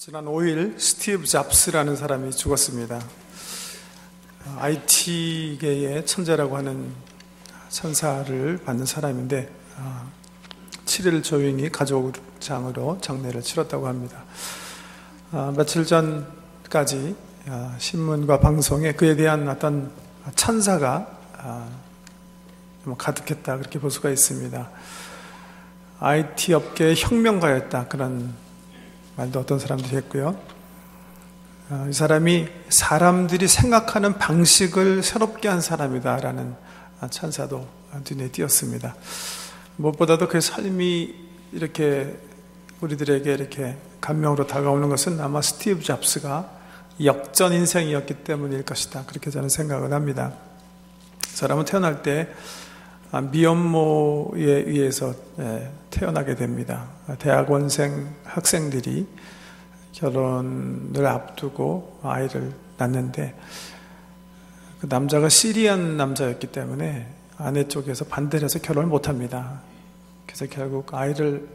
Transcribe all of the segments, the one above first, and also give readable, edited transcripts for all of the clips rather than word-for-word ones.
지난 5일 스티브 잡스라는 사람이 죽었습니다. IT계의 천재라고 하는 천사를 받는 사람인데 7일 조용히 가족장으로 장례를 치렀다고 합니다. 며칠 전까지 신문과 방송에 그에 대한 어떤 찬사가 가득했다, 그렇게 볼 수가 있습니다. IT 업계의 혁명가였다, 그런 말도 어떤 사람들이 했고요. 이 사람이 사람들이 생각하는 방식을 새롭게 한 사람이다라는 찬사도 눈에 띄었습니다. 무엇보다도 그 삶이 이렇게 우리들에게 이렇게 감명으로 다가오는 것은 아마 스티브 잡스가 역전 인생이었기 때문일 것이다, 그렇게 저는 생각을 합니다. 사람은 태어날 때 미혼모에 의해서 태어나게 됩니다. 대학원생 학생들이 결혼을 앞두고 아이를 낳는데, 그 남자가 시리안 남자였기 때문에 아내 쪽에서 반대를 해서 결혼을 못합니다. 그래서 결국 아이를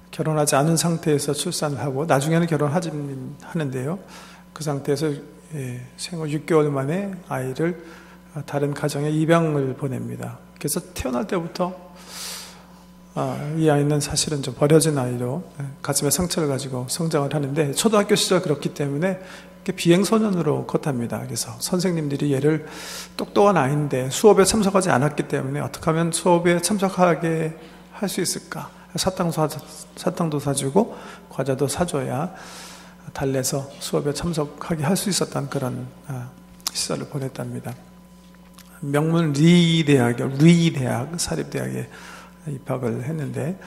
결혼하지 않은 상태에서 출산을 하고 나중에는 결혼하는데요, 그 상태에서 생후 6개월 만에 아이를 다른 가정에 입양을 보냅니다. 그래서 태어날 때부터 이 아이는 사실은 좀 버려진 아이로 가슴에 상처를 가지고 성장을 하는데, 초등학교 시절 그렇기 때문에 비행소년으로 컸답니다. 그래서 선생님들이 얘를 똑똑한 아이인데 수업에 참석하지 않았기 때문에 어떻게 하면 수업에 참석하게 할 수 있을까, 사탕도 사주고 과자도 사줘야 달래서 수업에 참석하게 할 수 있었던 그런 시절을 보냈답니다. 명문 리 대학, 사립대학에 입학을 했는데,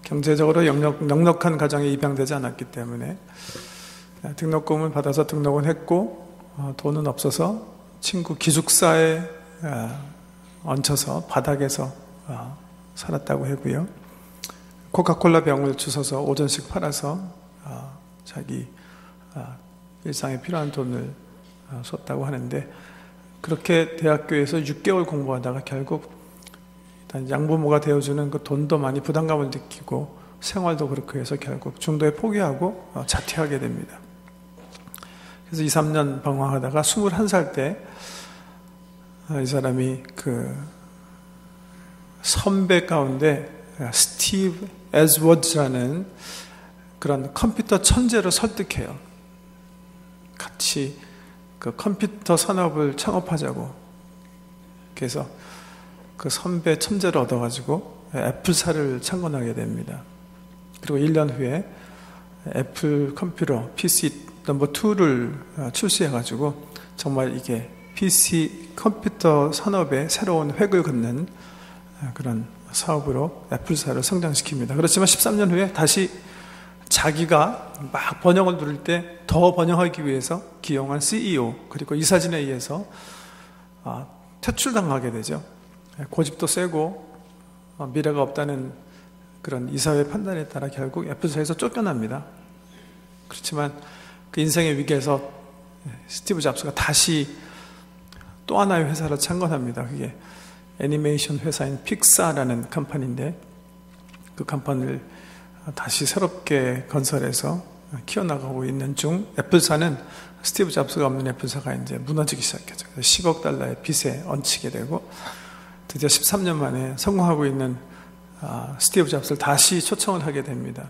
경제적으로 넉넉한 가정에 입양되지 않았기 때문에 등록금을 받아서 등록은 했고, 돈은 없어서 친구 기숙사에 얹혀서 바닥에서 살았다고 하고요. 코카콜라 병을 주워서 오전씩 팔아서 자기 일상에 필요한 돈을 썼다고 하는데, 그렇게 대학교에서 6개월 공부하다가 결국 양부모가 되어주는 그 돈도 많이 부담감을 느끼고 생활도 그렇게 해서 결국 중도에 포기하고 자퇴하게 됩니다. 그래서 2, 3년 방황하다가 21살 때 이 사람이 그 선배 가운데 스티브 에즈워드라는 그런 컴퓨터 천재를 설득해요. 같이 그 컴퓨터 산업을 창업하자고. 그래서 그 선배 천재를 얻어가지고 애플사를 창건하게 됩니다. 그리고 1년 후에 애플 컴퓨터 PC 넘버 2를 출시해가지고 정말 이게 PC 컴퓨터 산업에 새로운 획을 긋는 그런 사업으로 애플사를 성장시킵니다. 그렇지만 13년 후에 다시 자기가 막 번영을 누릴 때 더 번영하기 위해서 기용한 CEO, 그리고 이사진에 의해서 퇴출당하게 되죠. 고집도 세고 미래가 없다는 그런 이사회의 판단에 따라 결국 애플사에서 쫓겨납니다. 그렇지만 그 인생의 위기에서 스티브 잡스가 다시 또 하나의 회사를 창건합니다. 그게 애니메이션 회사인 픽사라는 컴퍼니인데, 그 컴퍼니를 다시 새롭게 건설해서 키워나가고 있는 중, 애플사는 스티브 잡스가 없는 애플사가 이제 무너지기 시작했죠. 10억 달러의 빚에 얹히게 되고, 드디어 13년 만에 성공하고 있는 스티브 잡스를 다시 초청을 하게 됩니다.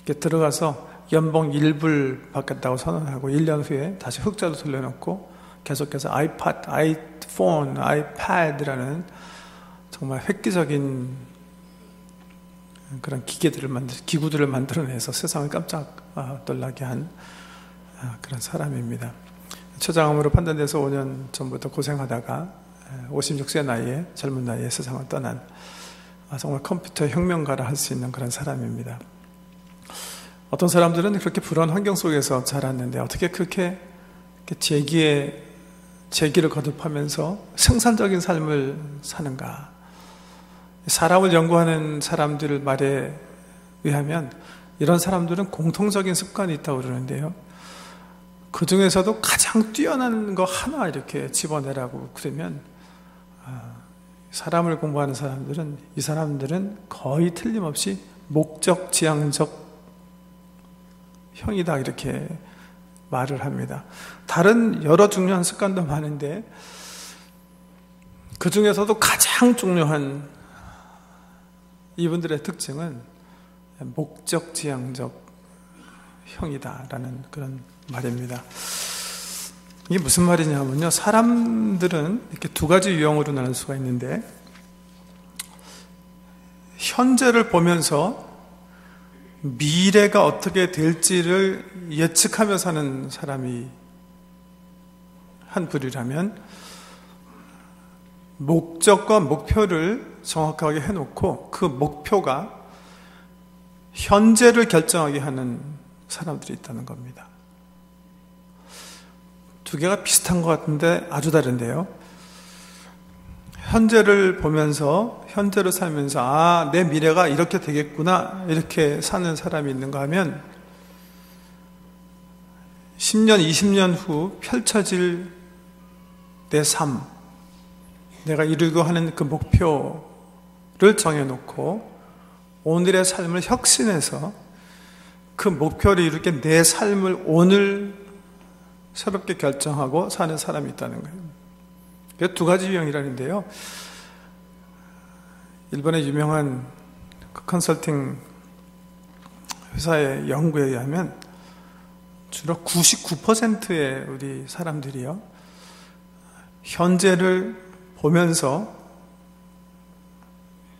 들어가서 연봉 1불 받겠다고 선언하고 1년 후에 다시 흑자로 돌려놓고 계속해서 아이폰, 아이패드라는 정말 획기적인 그런 기구들을 만들어내서 세상을 깜짝 놀라게 한 그런 사람입니다. 처장암으로 판단돼서 5년 전부터 고생하다가 56세 나이에, 젊은 나이에 세상을 떠난 정말 컴퓨터 혁명가라 할 수 있는 그런 사람입니다. 어떤 사람들은 그렇게 불안한 환경 속에서 자랐는데 어떻게 그렇게 재기를 거듭하면서 생산적인 삶을 사는가? 사람을 연구하는 사람들 말에 의하면 이런 사람들은 공통적인 습관이 있다고 그러는데요, 그 중에서도 가장 뛰어난 거 하나 이렇게 집어내라고 그러면 사람을 공부하는 사람들은, 이 사람들은 거의 틀림없이 목적 지향적 형이다 이렇게 말을 합니다. 다른 여러 중요한 습관도 많은데 그 중에서도 가장 중요한 이분들의 특징은 목적지향적 형이다라는 그런 말입니다. 이게 무슨 말이냐면요, 사람들은 이렇게 두 가지 유형으로 나눌 수가 있는데, 현재를 보면서 미래가 어떻게 될지를 예측하며 사는 사람이 한 부류라면, 목적과 목표를 정확하게 해놓고 그 목표가 현재를 결정하게 하는 사람들이 있다는 겁니다. 두 개가 비슷한 것 같은데 아주 다른데요. 현재를 보면서, 현재를 살면서 내 미래가 이렇게 되겠구나 이렇게 사는 사람이 있는가 하면 10년, 20년 후 펼쳐질 내 삶, 내가 이루고 하는 그 목표를 정해놓고 오늘의 삶을 혁신해서 그 목표를 이루게 내 삶을 오늘 새롭게 결정하고 사는 사람이 있다는 거예요. 그게 두 가지 유형이라는데요. 일본의 유명한 그 컨설팅 회사의 연구에 의하면 주로 99%의 우리 사람들이요, 현재를 보면서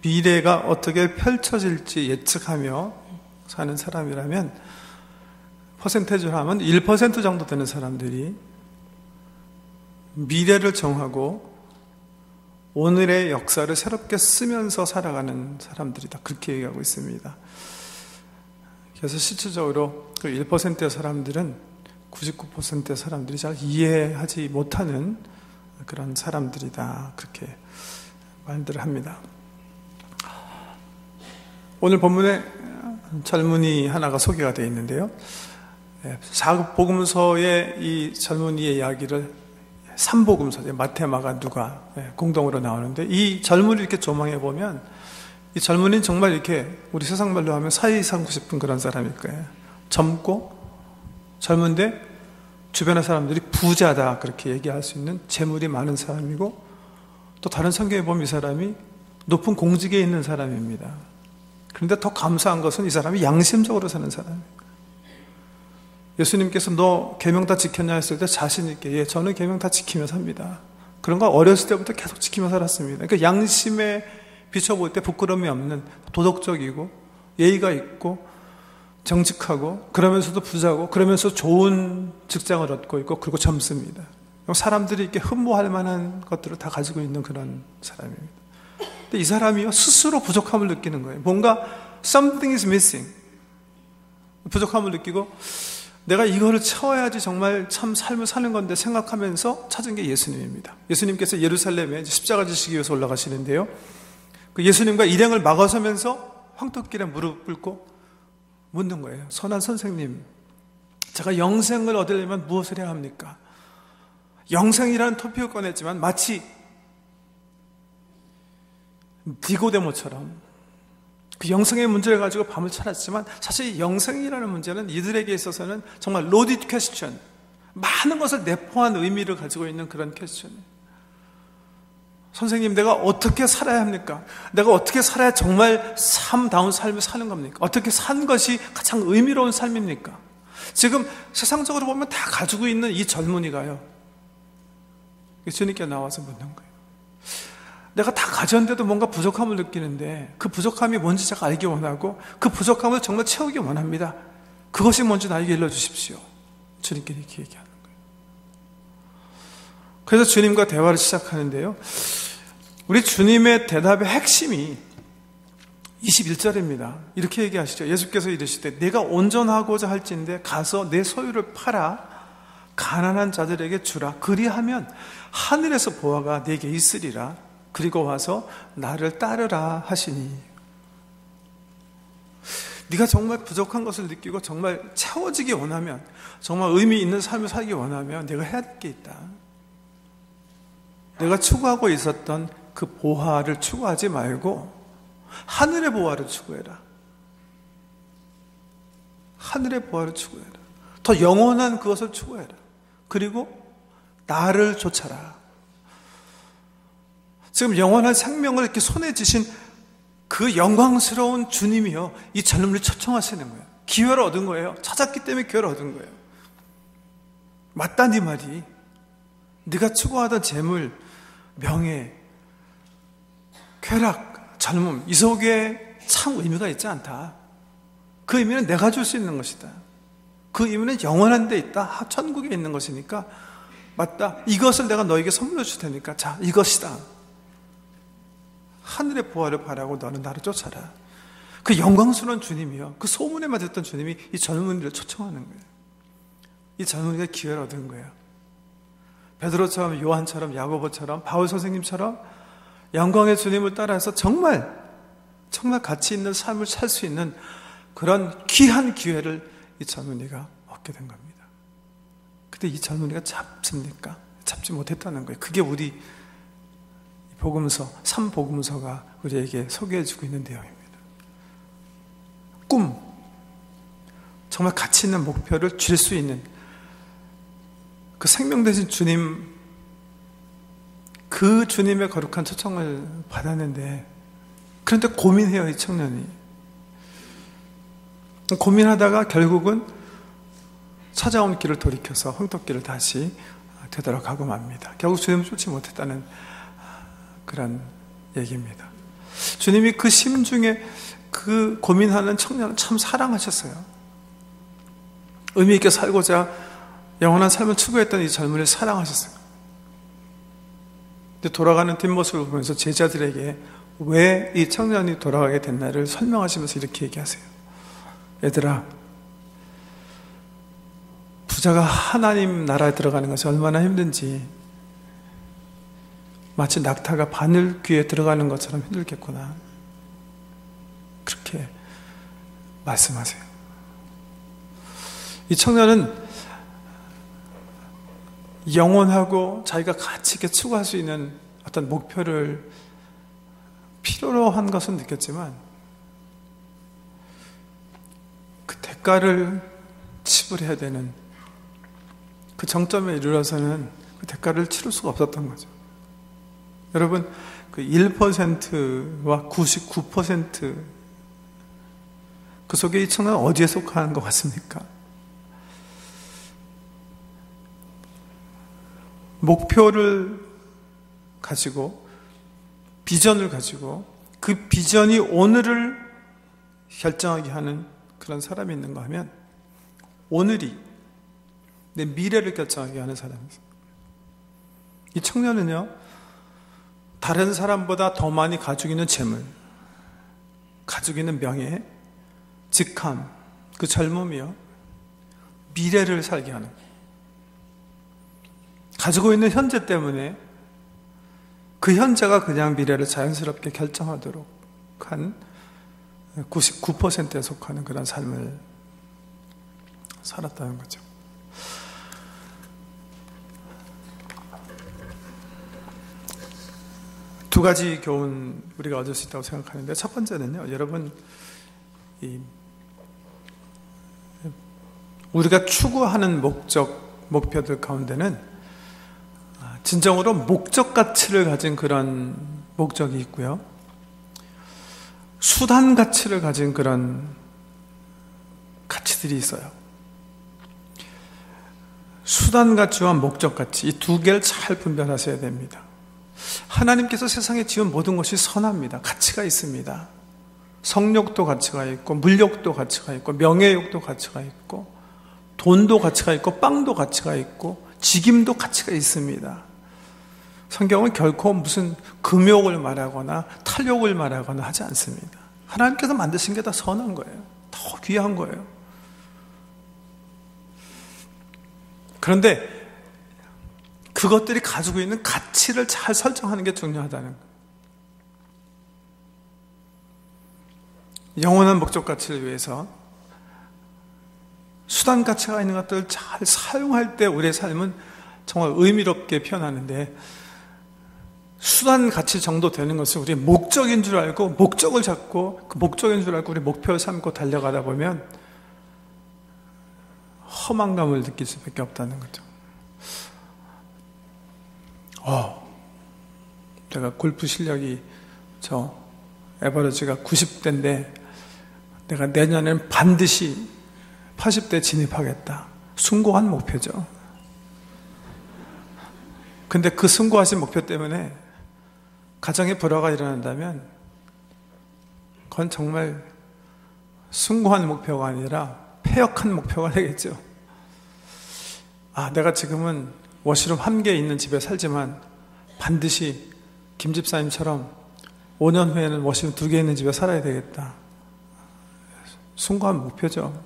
미래가 어떻게 펼쳐질지 예측하며 사는 사람이라면, 퍼센테이지로 하면 1% 정도 되는 사람들이 미래를 정하고 오늘의 역사를 새롭게 쓰면서 살아가는 사람들이다, 그렇게 얘기하고 있습니다. 그래서 실질적으로 그 1%의 사람들은 99%의 사람들이 잘 이해하지 못하는 그런 사람들이다, 그렇게 말들을 합니다. 오늘 본문에 젊은이 하나가 소개가 되어 있는데요, 사복음서의 이 젊은이의 이야기를 3복음서, 마태, 마가, 누가 공동으로 나오는데, 이 젊은이를 이렇게 조망해 보면 이 젊은이는 정말 이렇게 우리 세상 말로 하면 사이 삼고 싶은 그런 사람일 거예요. 젊고 젊은데 주변의 사람들이 부자다 그렇게 얘기할 수 있는 재물이 많은 사람이고, 또 다른 성경에 보면 이 사람이 높은 공직에 있는 사람입니다. 그런데 더 감사한 것은 이 사람이 양심적으로 사는 사람이에요. 예수님께서 너 계명 다 지켰냐 했을 때 자신 있게, 예, 저는 계명 다 지키며 삽니다. 그런 거 어렸을 때부터 계속 지키며 살았습니다. 그러니까 양심에 비춰볼 때 부끄러움이 없는, 도덕적이고 예의가 있고 정직하고, 그러면서도 부자고, 그러면서 좋은 직장을 얻고 있고, 그리고 젊습니다. 사람들이 이렇게 흠모할 만한 것들을 다 가지고 있는 그런 사람입니다. 근데 이 사람이요, 스스로 부족함을 느끼는 거예요. 뭔가 something is missing, 부족함을 느끼고 내가 이거를 채워야지 정말 참 삶을 사는 건데 생각하면서 찾은 게 예수님입니다. 예수님께서 예루살렘에 십자가 지시기 위해서 올라가시는데요, 그 예수님과 일행을 막아서면서 황토길에 무릎 꿇고 묻는 거예요. 선한 선생님, 제가 영생을 얻으려면 무엇을 해야 합니까? 영생이라는 토픽을 꺼냈지만 마치 니고데모처럼 그 영생의 문제를 가지고 밤을 찾았지만, 사실 영생이라는 문제는 이들에게 있어서는 정말 loaded question, 많은 것을 내포한 의미를 가지고 있는 그런 퀘스천이에요. 선생님, 내가 어떻게 살아야 합니까? 내가 어떻게 살아야 정말 삶다운 삶을 사는 겁니까? 어떻게 산 것이 가장 의미로운 삶입니까? 지금 세상적으로 보면 다 가지고 있는 이 젊은이가요, 주님께 나와서 묻는 거예요. 내가 다 가졌는데도 뭔가 부족함을 느끼는데, 그 부족함이 뭔지 제가 알기 원하고 그 부족함을 정말 채우기 원합니다. 그것이 뭔지 나에게 일러주십시오. 주님께 이렇게 얘기하는 거예요. 그래서 주님과 대화를 시작하는데요, 우리 주님의 대답의 핵심이 21절입니다. 이렇게 얘기하시죠. 예수께서 이르시되 내가 온전하고자 할진대 가서 내 소유를 팔아 가난한 자들에게 주라. 그리하면 하늘에서 보화가 내게 있으리라. 그리고 와서 나를 따르라 하시니. 네가 정말 부족한 것을 느끼고 정말 채워지기 원하면, 정말 의미 있는 삶을 살기 원하면 내가 해야 될 게 있다. 내가 추구하고 있었던 그 보화를 추구하지 말고 하늘의 보화를 추구해라. 하늘의 보화를 추구해라. 더 영원한 그것을 추구해라. 그리고 나를 쫓아라. 지금 영원한 생명을 이렇게 손에 쥐신 그 영광스러운 주님이요, 이 젊은이를 초청하시는 거예요. 기회를 얻은 거예요. 찾았기 때문에 기회를 얻은 거예요. 맞다 네 말이. 네가 추구하던 재물, 명예, 쾌락, 젊음, 이 속에 참 의미가 있지 않다. 그 의미는 내가 줄 수 있는 것이다. 그 의미는 영원한 데 있다. 천국에 있는 것이니까 맞다. 이것을 내가 너에게 선물로 줄 테니까 자, 이것이다. 하늘의 보화를 바라고 너는 나를 쫓아라. 그 영광스러운 주님이요, 그 소문에만 듣던 주님이 이 젊은이를 초청하는 거예요. 이 젊은이가 기회를 얻은 거예요. 베드로처럼, 요한처럼, 야고보처럼, 바울 선생님처럼 영광의 주님을 따라서 정말 가치 있는 삶을 살 수 있는 그런 귀한 기회를 이 젊은이가 얻게 된 겁니다. 근데 이 젊은이가 잡습니까? 잡지 못했다는 거예요. 그게 우리 복음서, 3복음서가 우리에게 소개해주고 있는 내용입니다. 꿈, 정말 가치 있는 목표를 줄 수 있는 그 생명 되신 주님, 그 주님의 거룩한 초청을 받았는데, 그런데 고민해요, 이 청년이. 고민하다가 결국은 찾아온 길을 돌이켜서 흥덕길을 다시 되돌아가고 맙니다. 결국 주님을 쫓지 못했다는 그런 얘기입니다. 주님이 그 심중에 그 고민하는 청년을 참 사랑하셨어요. 의미 있게 살고자 영원한 삶을 추구했던 이 젊은이를 사랑하셨어요. 근데 돌아가는 뒷모습을 보면서 제자들에게 왜 이 청년이 돌아가게 됐나를 설명하시면서 이렇게 얘기하세요. 얘들아, 부자가 하나님 나라에 들어가는 것이 얼마나 힘든지 마치 낙타가 바늘 귀에 들어가는 것처럼 힘들겠구나. 그렇게 말씀하세요. 이 청년은 영원하고 자기가 가치 있게 추구할 수 있는 어떤 목표를 필요로 한 것은 느꼈지만 그 대가를 지불해야 되는 그 정점에 이르러서는 그 대가를 치를 수가 없었던 거죠. 여러분, 그 1%와 99% 그 속에 이 청년은 어디에 속하는 것 같습니까? 목표를 가지고, 비전을 가지고 그 비전이 오늘을 결정하게 하는 그런 사람이 있는가 하면 오늘이 내 미래를 결정하게 하는 사람이죠. 이 청년은요, 다른 사람보다 더 많이 가지고 있는 재물, 가지고 있는 명예, 직함, 그 젊음이요, 미래를 살게 하는, 가지고 있는 현재 때문에 그 현재가 그냥 미래를 자연스럽게 결정하도록 한 99%에 속하는 그런 삶을 살았다는 거죠. 두 가지 교훈 우리가 얻을 수 있다고 생각하는데, 첫 번째는요, 여러분, 우리가 추구하는 목표들 가운데는 진정으로 목적 가치를 가진 그런 목적이 있고요, 수단 가치를 가진 그런 가치들이 있어요. 수단 가치와 목적 가치, 이 두 개를 잘 분별하셔야 됩니다. 하나님께서 세상에 지은 모든 것이 선합니다. 가치가 있습니다. 성욕도 가치가 있고, 물욕도 가치가 있고, 명예욕도 가치가 있고, 돈도 가치가 있고, 빵도 가치가 있고, 직임도 가치가 있습니다. 성경은 결코 무슨 금욕을 말하거나 탈욕을 말하거나 하지 않습니다. 하나님께서 만드신 게 다 선한 거예요. 더 귀한 거예요. 그런데 그것들이 가지고 있는 가치를 잘 설정하는 게 중요하다는 거예요. 영원한 목적 가치를 위해서 수단 가치가 있는 것들을 잘 사용할 때 우리의 삶은 정말 의미롭게 표현하는데, 수단 가치 정도 되는 것은 우리의 목적인 줄 알고, 목적을 잡고 그 목적인 줄 알고 우리 목표를 삼고 달려가다 보면 허망감을 느낄 수밖에 없다는 거죠. 내가 골프 실력이 저 에버리지가 90대인데 내가 내년에는 반드시 80대 진입하겠다. 숭고한 목표죠. 근데 그 숭고하신 목표 때문에 가정에 불화가 일어난다면 그건 정말 숭고한 목표가 아니라 폐역한 목표가 되겠죠. 내가 지금은 워시룸 1개 있는 집에 살지만 반드시 김 집사님처럼 5년 후에는 워시룸 2개 있는 집에 살아야 되겠다. 숭고한 목표죠.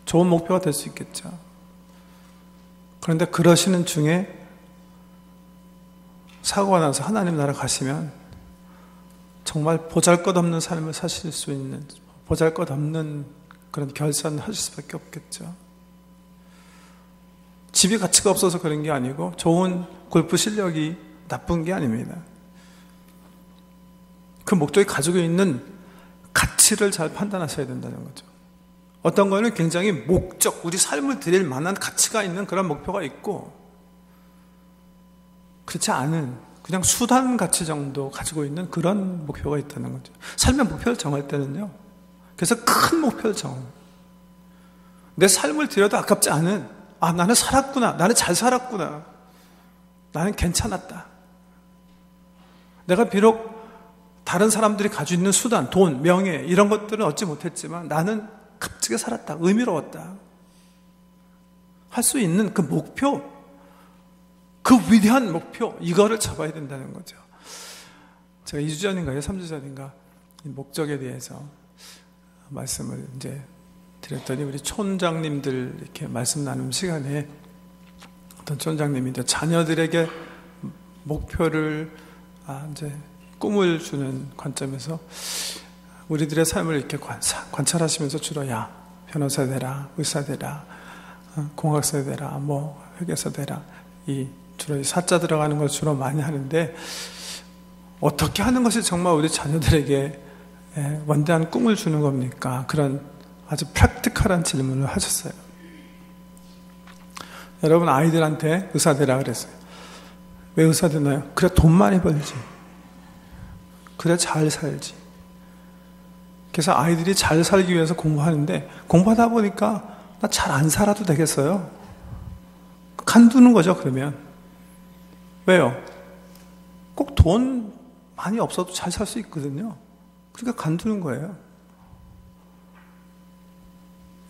좋은 목표가 될 수 있겠죠. 그런데 그러시는 중에 사고가 나서 하나님 나라 가시면 정말 보잘것없는 삶을 사실 수 있는, 보잘것없는 그런 결산을 하실 수밖에 없겠죠. 집이 가치가 없어서 그런 게 아니고 좋은 골프 실력이 나쁜 게 아닙니다. 그 목적이 가지고 있는 가치를 잘 판단하셔야 된다는 거죠. 어떤 거는 굉장히 목적, 우리 삶을 드릴 만한 가치가 있는 그런 목표가 있고, 그렇지 않은 그냥 수단 가치 정도 가지고 있는 그런 목표가 있다는 거죠. 삶의 목표를 정할 때는요, 그래서 큰 목표를 정합니다. 내 삶을 드려도 아깝지 않은, 나는 살았구나, 나는 잘 살았구나, 나는 괜찮았다. 내가 비록 다른 사람들이 가지고 있는 수단, 돈, 명예 이런 것들은 얻지 못했지만 나는 값지게 살았다, 의미로웠다 할 수 있는 그 목표, 그 위대한 목표, 이거를 잡아야 된다는 거죠. 제가 2주 전인가요? 3주 전인가 이 목적에 대해서 말씀을 이제 드렸더니 우리 촌장님들 이렇게 말씀 나누는 시간에 어떤 촌장님이 이제 자녀들에게 목표를 이제 꿈을 주는 관점에서 우리들의 삶을 이렇게 관찰하시면서 주로 변호사 되라, 의사 되라, 공학사 되라, 뭐 회계사 되라, 주로 이 사자 들어가는 걸 주로 많이 하는데 어떻게 하는 것이 정말 우리 자녀들에게 원대한 꿈을 주는 겁니까? 그런 아주 프랙티컬한 질문을 하셨어요. 여러분 아이들한테 의사 되라 그랬어요. 왜 의사 되나요? 그래 돈 많이 벌지. 그래 잘 살지. 그래서 아이들이 잘 살기 위해서 공부하는데 공부하다 보니까 나 잘 안 살아도 되겠어요? 간두는 거죠. 그러면 왜요? 꼭 돈 많이 없어도 잘 살 수 있거든요. 그러니까 간두는 거예요.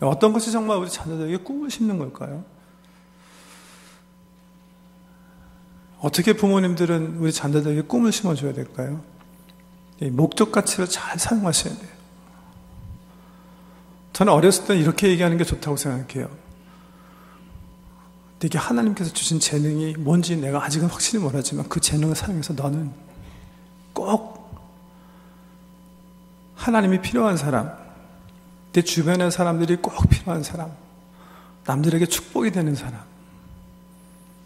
어떤 것이 정말 우리 자녀들에게 꿈을 심는 걸까요? 어떻게 부모님들은 우리 자녀들에게 꿈을 심어줘야 될까요? 이 목적 가치를 잘 사용하셔야 돼요. 저는 어렸을 때 이렇게 얘기하는 게 좋다고 생각해요. 이게 하나님께서 주신 재능이 뭔지 내가 아직은 확실히 모르지만 그 재능을 사용해서 너는 꼭 하나님이 필요한 사람, 내 주변의 사람들이 꼭 필요한 사람, 남들에게 축복이 되는 사람,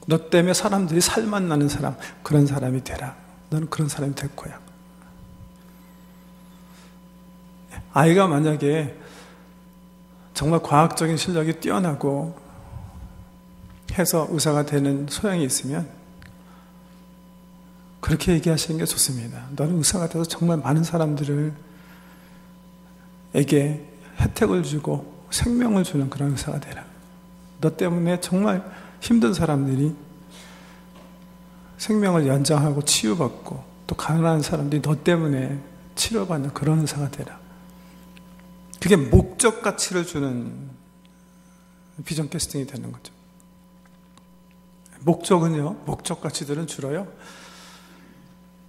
너 때문에 사람들이 살맛 나는 사람, 그런 사람이 되라. 너는 그런 사람이 될 거야. 아이가 만약에 정말 과학적인 실력이 뛰어나고 해서 의사가 되는 소양이 있으면 그렇게 얘기하시는 게 좋습니다. 너는 의사가 돼서 정말 많은 사람들에게 혜택을 주고 생명을 주는 그런 의사가 되라. 너 때문에 정말 힘든 사람들이 생명을 연장하고 치유받고 또 가난한 사람들이 너 때문에 치료받는 그런 의사가 되라. 그게 목적 가치를 주는 비전 캐스팅이 되는 거죠. 목적은요, 목적 가치들은 주로요,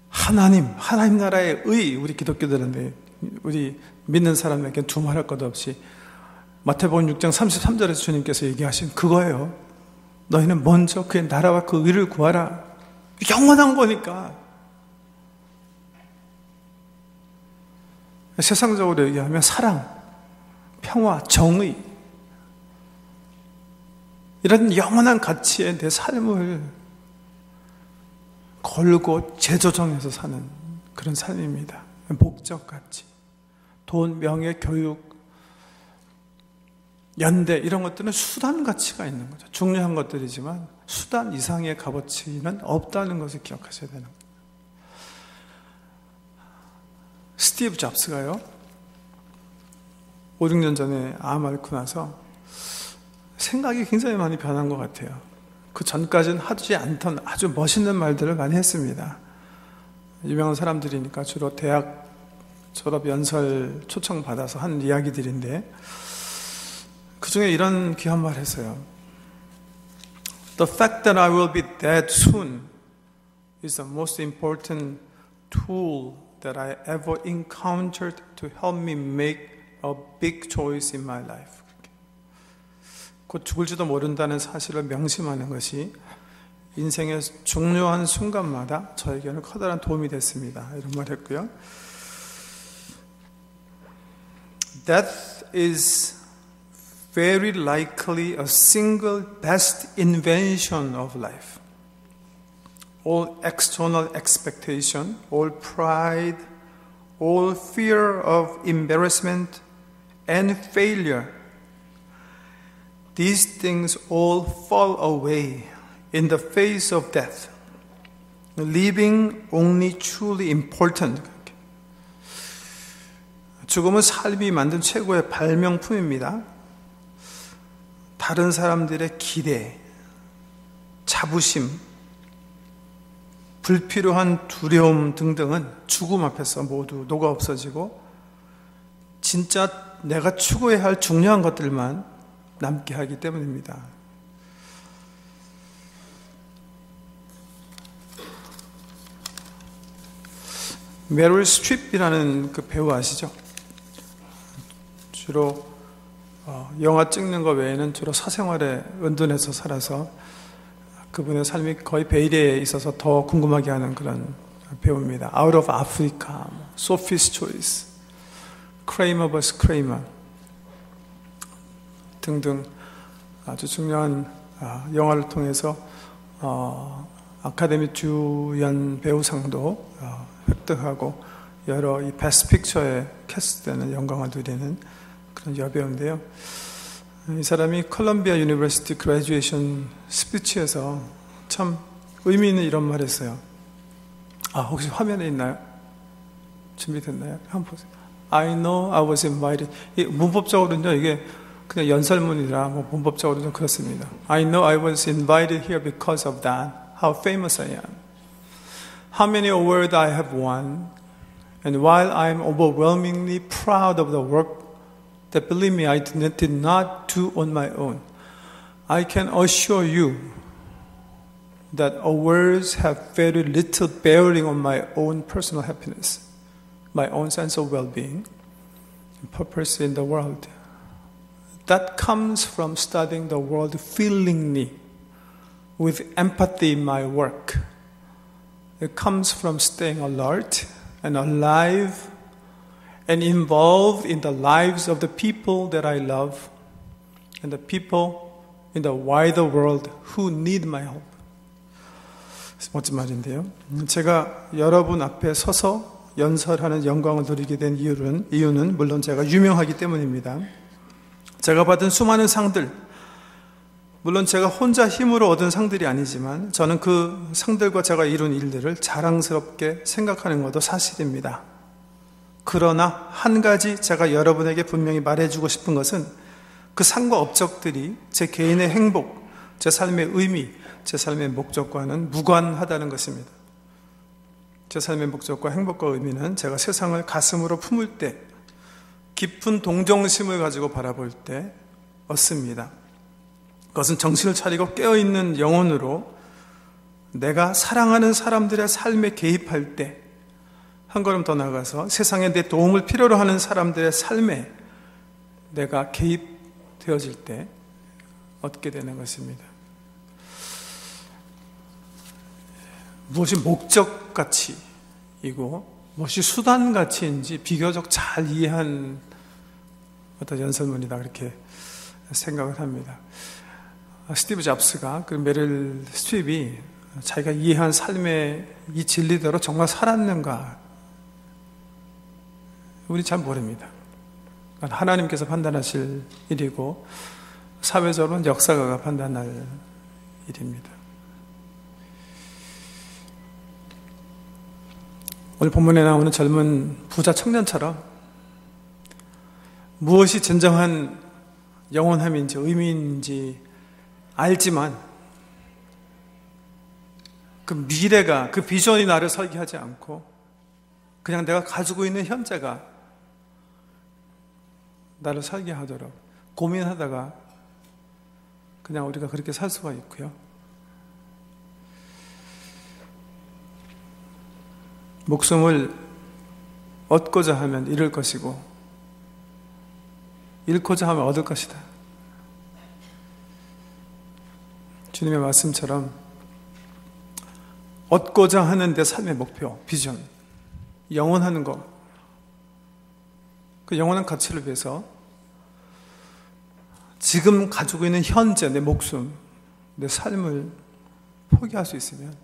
하나님 나라의 의, 우리 기독교들인데, 우리 믿는 사람에게 두말할 것 없이 마태복음 6장 33절에서 주님께서 얘기하신 그거예요. 너희는 먼저 그의 나라와 그 의를 구하라. 영원한 거니까. 세상적으로 얘기하면 사랑, 평화, 정의, 이런 영원한 가치에 내 삶을 걸고 재조정해서 사는 그런 삶입니다. 목적 가치, 돈, 명예, 교육, 연대 이런 것들은 수단 가치가 있는 거죠. 중요한 것들이지만 수단 이상의 값어치는 없다는 것을 기억하셔야 되는 거예요. 스티브 잡스가요, 5, 6년 전에 암 앓고 나서 생각이 굉장히 많이 변한 것 같아요. 그 전까지는 하지 않던 아주 멋있는 말들을 많이 했습니다. 유명한 사람들이니까 주로 대학 졸업 연설 초청받아서 한 이야기들인데, 그 중에 이런 귀한 말 했어요. The fact that I will be dead soon is the most important tool that I ever encountered to help me make a big choice in my life. 곧 죽을지도 모른다는 사실을 명심하는 것이 인생의 중요한 순간마다 저에게는 커다란 도움이 됐습니다. 이런 말 했고요. Death is very likely a single best invention of life. All external expectation, all pride, all fear of embarrassment and failure, these things all fall away in the face of death, leaving only truly important. 죽음은 삶이 만든 최고의 발명품입니다. 다른 사람들의 기대, 자부심, 불필요한 두려움 등등은 죽음 앞에서 모두 녹아 없어지고 진짜 내가 추구해야 할 중요한 것들만 남게 하기 때문입니다. 메릴 스트립이라는 그 배우 아시죠? 주로 영화 찍는 것 외에는 주로 사생활에 은둔해서 살아서 그분의 삶이 거의 베일에 있어서 더 궁금하게 하는 그런 배우입니다. Out of Africa, Sophie's Choice, Kramer vs. Kramer 등등 아주 중요한 영화를 통해서 아카데미 주연 배우상도 획득하고 여러 이 베스트 픽처에 캐스트되는 영광을 누리는 그런 여배우인데요. 이 사람이 콜롬비아 유니버시티 그래주에이션 스피치에서 참 의미 있는 이런 말을 했어요. 혹시 화면에 있나요? 준비됐나요? 한번 보세요. I know I was invited. 문법적으로는요, 이게 그냥 연설문이라 문법적으로 좀 그렇습니다. I know I was invited here because of that. How famous I am. How many awards I have won. And while I am overwhelmingly proud of the work that, believe me, I did not do on my own, I can assure you that awards have very little bearing on my own personal happiness, my own sense of well-being, and purpose in the world. That comes from studying the world feelingly, with empathy in my work. It comes from staying alert and alive and involved in the lives of the people that I love and the people in the wider world who need my help. 멋진 말인데요. 제가 여러분 앞에 서서 연설하는 영광을 누리게 된 이유는 물론 제가 유명하기 때문입니다. 제가 받은 수많은 상들, 물론 제가 혼자 힘으로 얻은 상들이 아니지만 저는 그 상들과 제가 이룬 일들을 자랑스럽게 생각하는 것도 사실입니다. 그러나 한 가지 제가 여러분에게 분명히 말해주고 싶은 것은 그 상과 업적들이 제 개인의 행복, 제 삶의 의미, 제 삶의 목적과는 무관하다는 것입니다. 제 삶의 목적과 행복과 의미는 제가 세상을 가슴으로 품을 때, 깊은 동정심을 가지고 바라볼 때 얻습니다. 그것은 정신을 차리고 깨어있는 영혼으로 내가 사랑하는 사람들의 삶에 개입할 때, 한 걸음 더 나아가서 세상에 내 도움을 필요로 하는 사람들의 삶에 내가 개입되어질 때 얻게 되는 것입니다. 무엇이 목적가치이고 무엇이 수단가치인지 비교적 잘 이해한 어떤 연설문이다, 그렇게 생각을 합니다. 스티브 잡스가, 그 메릴 스트립이 자기가 이해한 삶의 이 진리대로 정말 살았는가, 우리 잘 모릅니다. 하나님께서 판단하실 일이고 사회적으로는 역사가가 판단할 일입니다. 오늘 본문에 나오는 젊은 부자 청년처럼 무엇이 진정한 영원함인지 의미인지 알지만 그 미래가, 그 비전이 나를 설계하지 않고 그냥 내가 가지고 있는 현재가 나를 설계하도록 고민하다가 그냥 우리가 그렇게 살 수가 있고요. 목숨을 얻고자 하면 잃을 것이고 잃고자 하면 얻을 것이다. 주님의 말씀처럼 얻고자 하는 내 삶의 목표, 비전, 영원하는 것, 그 영원한 가치를 위해서 지금 가지고 있는 현재 내 목숨, 내 삶을 포기할 수 있으면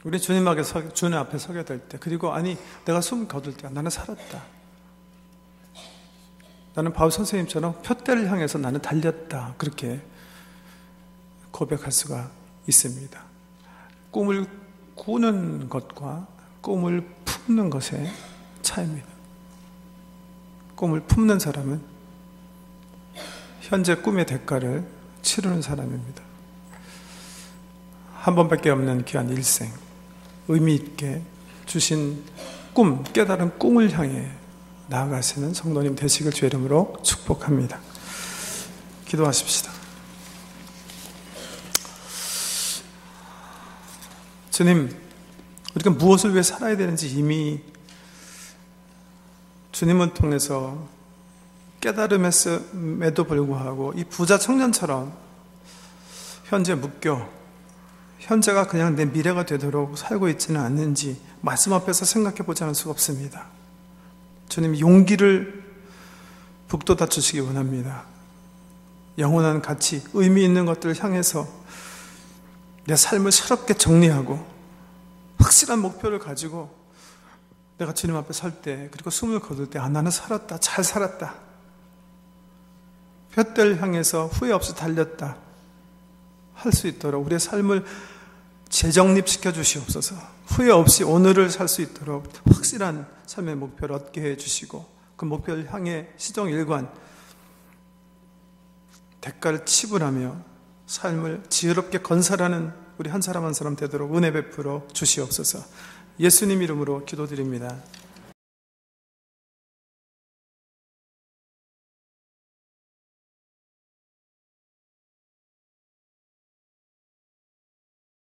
우리 주님 앞에 서게 될 때, 그리고 내가 숨 거둘 때 나는 살았다. 나는 바울 선생님처럼 표대를 향해서 나는 달렸다. 그렇게 고백할 수가 있습니다. 꿈을 꾸는 것과 꿈을 품는 것의 차이입니다. 꿈을 품는 사람은 현재 꿈의 대가를 치르는 사람입니다. 한 번밖에 없는 귀한 일생, 의미 있게 주신 꿈, 깨달은 꿈을 향해 나아가시는 성도님 되시길 주의 이름으로 축복합니다. 기도하십시다. 주님, 우리가 무엇을 위해 살아야 되는지 이미 주님을 통해서 깨달음에도 불구하고 이 부자 청년처럼 현재 묶여 현재가 그냥 내 미래가 되도록 살고 있지는 않는지 말씀 앞에서 생각해 보지 않을 수가 없습니다. 주님, 용기를 북돋아 주시기 원합니다. 영원한 가치, 의미 있는 것들을 향해서 내 삶을 새롭게 정리하고 확실한 목표를 가지고 내가 주님 앞에 설 때, 그리고 숨을 거둘 때, 나는 살았다, 잘 살았다, 푯대를 향해서 후회 없이 달렸다 할 수 있도록 우리의 삶을 재정립시켜 주시옵소서. 후회 없이 오늘을 살 수 있도록 확실한 삶의 목표를 얻게 해주시고 그 목표를 향해 시종일관 대가를 치불하며 삶을 지혜롭게 건설하는 우리 한 사람 한 사람 되도록 은혜 베풀어 주시옵소서. 예수님 이름으로 기도드립니다.